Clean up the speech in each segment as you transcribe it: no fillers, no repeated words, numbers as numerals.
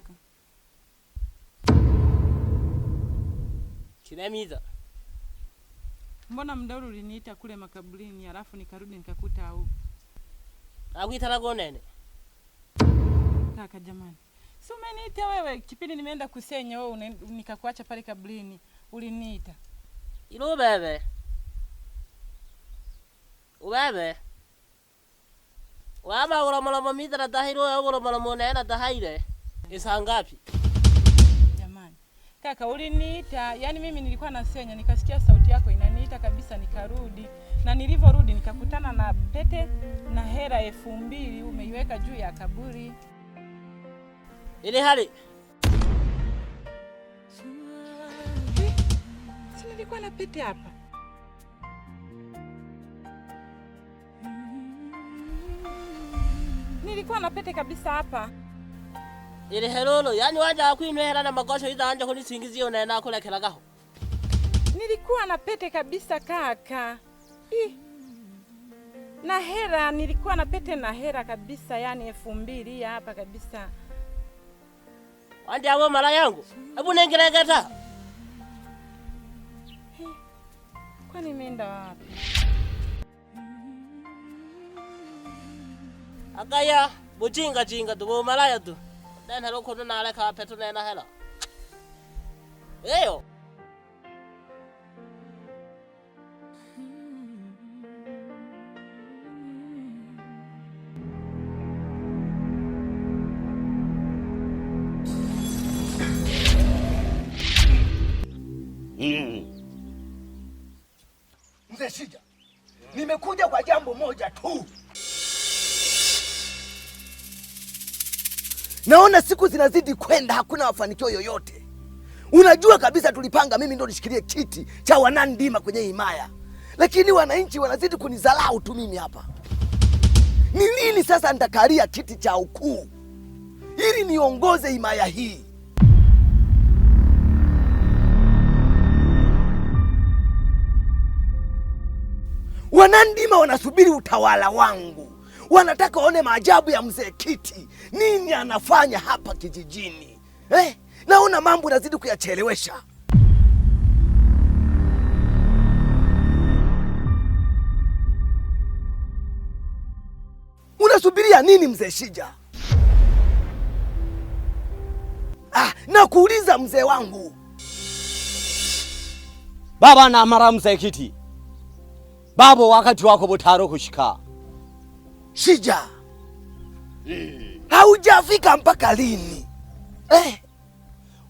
kaka? Kinamiza. Mbona mdauri uliniita kule makaburini alafu nikarudi nikakuta au? Akuita na gonene. Kaka jamani. Si umeniita wewe kipindi nimeenda kusenya wewe nikakuacha pale kaburini. Uliniita. Ilo bebe. Ubebe. Wama ulamala mita na dahiro ya ulamala monena dahaire. Isa ngapi? Jamani. Kaka uliniita, yani mimi nilikuwa nasenya nikasikia sauti yako inaniita kabisa nikarudi. Na nilivyorudi nikakutana na pete na hela 2000 umeiweka juu ya kaburi. Ile hali. Si nilikuwa na pete hapa. Nilikuwa na pete kabisa hapa. Ile helolo, yani waja akuinwe hela na magosho ida anja kunisingizio na nakulekelaga. Nilikuwa na pete kabisa kaka. Na hela nilikuwa na pete na hela kabisa yani 2000 hapa kabisa. Wanja hapo mara yangu. Hebu nengelegeta. Kwani imeenda wapi? Akaya bujinga jinga tu malaya tu. Dan halo kono na aleka petu na hela. Eyo. Mzee Shija, nimekuja kwa jambo moja tu. Naona siku zinazidi kwenda hakuna mafanikio yoyote. Unajua kabisa tulipanga mimi ndo nishikilie kiti cha Wanandima kwenye himaya. Lakini wananchi wanazidi kunizalau tu mimi hapa. Ni lini sasa nitakalia kiti cha ukuu ili niongoze himaya hii? Wanandima wanasubiri utawala wangu. Wanataka waone maajabu ya mzee Kiti. Nini anafanya hapa kijijini? Naona mambo nazidi kuyachelewesha. Unasubiria nini mzee Shija? Nakuuliza mzee wangu. Baba na mara mzee Kiti. Babo wakati wako butaro kushika. Shija. Haujafika mpaka lini?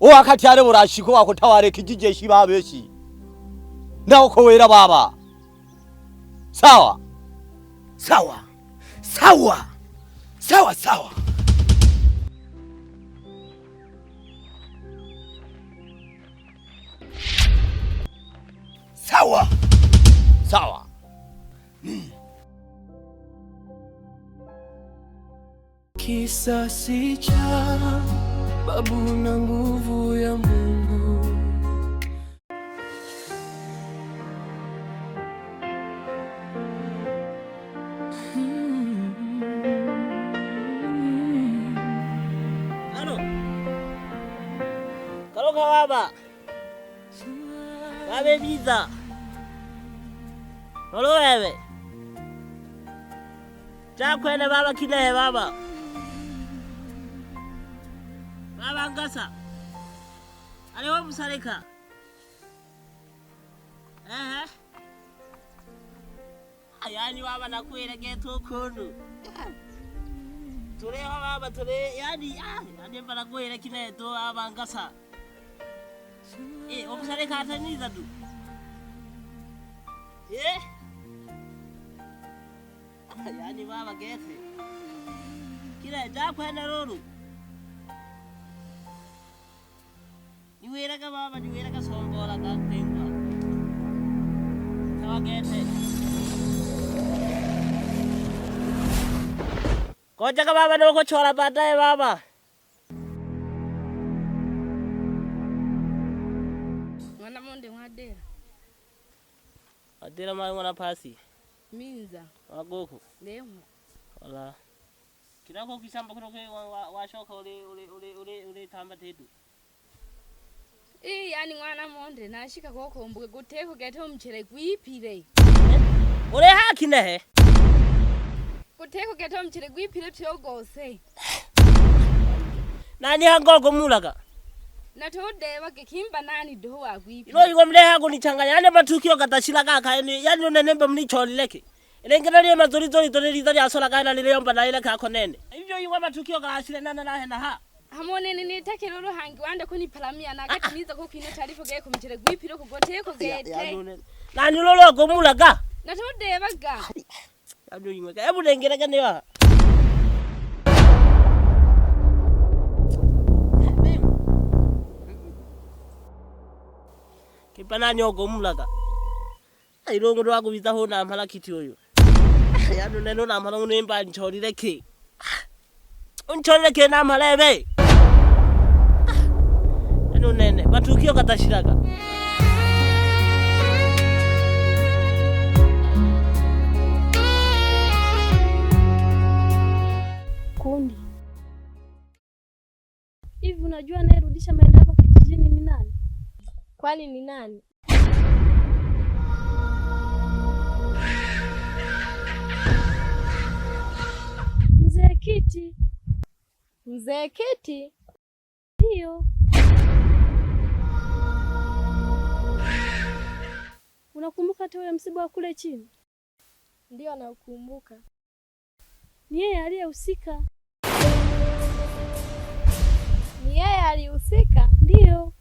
Wakati ale burashiko wakutaware kijije shibabeshi. Ndao kowera baba. Sawa. Sawa. Sawa. Sawa sawa. Sawa. Sawa. Kisasi cha babu na nguvu ya Mungu. Ano. Kaloka baba. Babe biza. Halo wewe. Chakwene baba kilehe baba. Baba ngasa. Aliwa msalika. Yani baba nakuelekea tu kundu. Tule baba tule yani bana kuelekea kile tu baba ngasa. Umsalika ataniza tu. Yani baba gefe. Kile chakwene ruru. Niwira ka baba, niwira ka sombola ka penga. Tawa gete. Koja ka baba no ko chora baadaye baba. Mwana monde mwadera. Adira mai mwana pasi. Minza. Wagoku. Lemo. Wala. Kirako kisamba kutoke washoka ule tamba tetu. Yani mwana monde nashika kokombuke guteko gete umchere gwipire. Ule haki nehe. Guteko gete umchere gwipire tyogose. Nani hangogo mulaka? Natodeba gekimba nani do agwipire. Ilo yuko mleha kunichanganya yale matukio katashila kaka yani unenembe mnicholileke. Ilengena liye mazuri zori asola kana lile yomba na ile kako nene. Hivyo yuko matukio kaashile nana na ha. Hamone nini take lolo hangi wanda kuni palamia na kati niza ko kine tarifo ge ko mchere gwipire ko goteko gete. Nani lolo ko mulaka? Natodeba ga. Ado yuko hebu lengena gani wa? Kipanani ogo mulaka. Irongo ndo akubita hona amhala kiti oyo. Yano neno na amhala unemba nchorileke. Unchorileke na amhala ebe. Yano nene matukio katashiraga. Kundi. Hivi unajua anayerudisha maendeleo hapa kijijini ni nani? Kwani ni nani? Mzee Kiti. Mzee Kiti? Ndio. Unakumbuka hata ule msiba wa kule chini? Ndio naukumbuka. Ni yeye aliyehusika. Ni yeye alihusika? Ndio.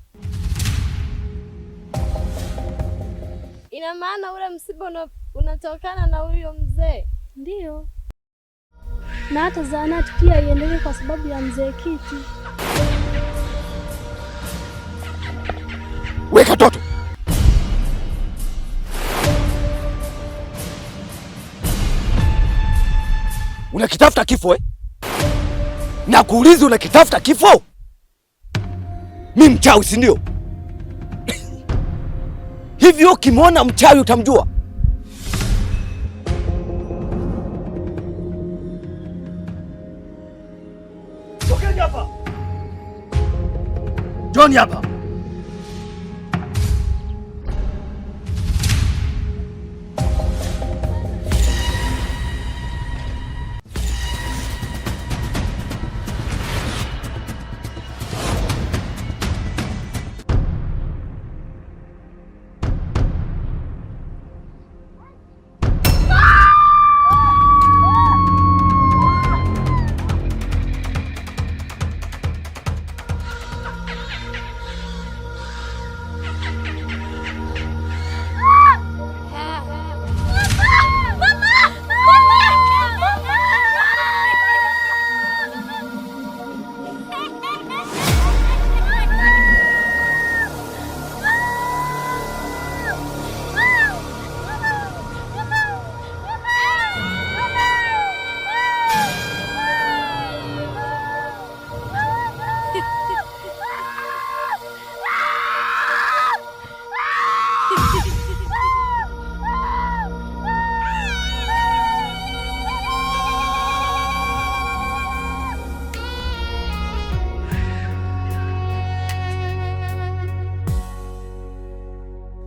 Ina maana ule msiba unatokana na huyo mzee? Ndio. Na hata zahanati pia iendelee kwa sababu ya Mzee Kiti. Weka toto. Unakitafuta kifo eh? Na kuuliza unakitafuta kifo? Mimi mchawi si ndio? Hivyo ukimwona mchawi utamjua? Tokeni hapa. John hapa.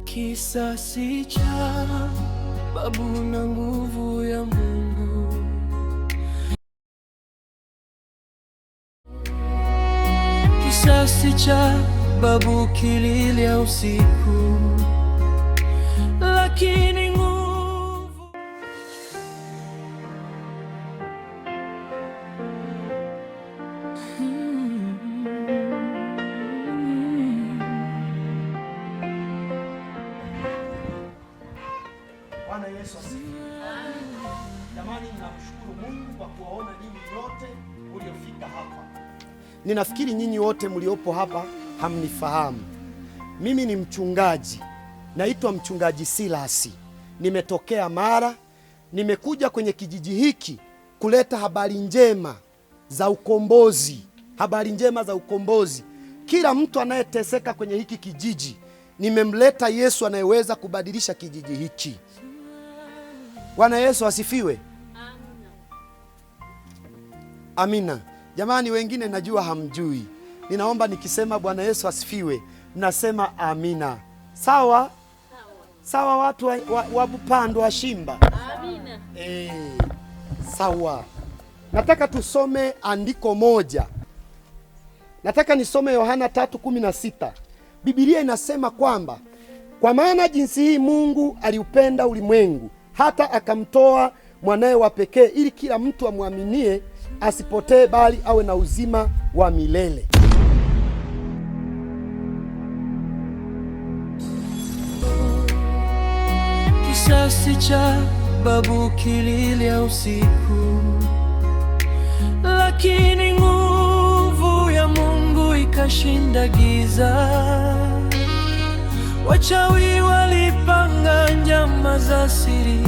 Kisasi cha babu na nguvu ya Mungu. Kisasi cha babu kililia usiku, lakini nguvu Bwana Yesu asifiwe. Jamani, ninamshukuru Mungu kwa kuwaona nyinyi nyote mliofika hapa. Ninafikiri nyinyi wote mliopo hapa hamnifahamu. Mimi ni mchungaji. Naitwa Mchungaji Silasi. Nimetokea Mara. Nimekuja kwenye kijiji hiki kuleta habari njema za ukombozi. Habari njema za ukombozi. Kila mtu anayeteseka kwenye hiki kijiji, nimemleta Yesu anayeweza kubadilisha kijiji hiki. Bwana Yesu asifiwe. Amina. Jamani, wengine najua hamjui. Ninaomba nikisema Bwana Yesu asifiwe, mnasema amina. Sawa? Sawa watu wa Bupando wa Shimba. Amina. Sawa. Nataka tusome andiko moja. Nataka nisome Yohana 3:16. Biblia inasema kwamba kwa maana jinsi hii Mungu aliupenda ulimwengu hata akamtoa mwanae wa pekee ili kila mtu amwaminie asipotee bali awe na uzima wa milele. Kisasi cha babu kililia usiku, lakini nguvu ya Mungu ikashinda giza. Wachawi walipanga njama za siri,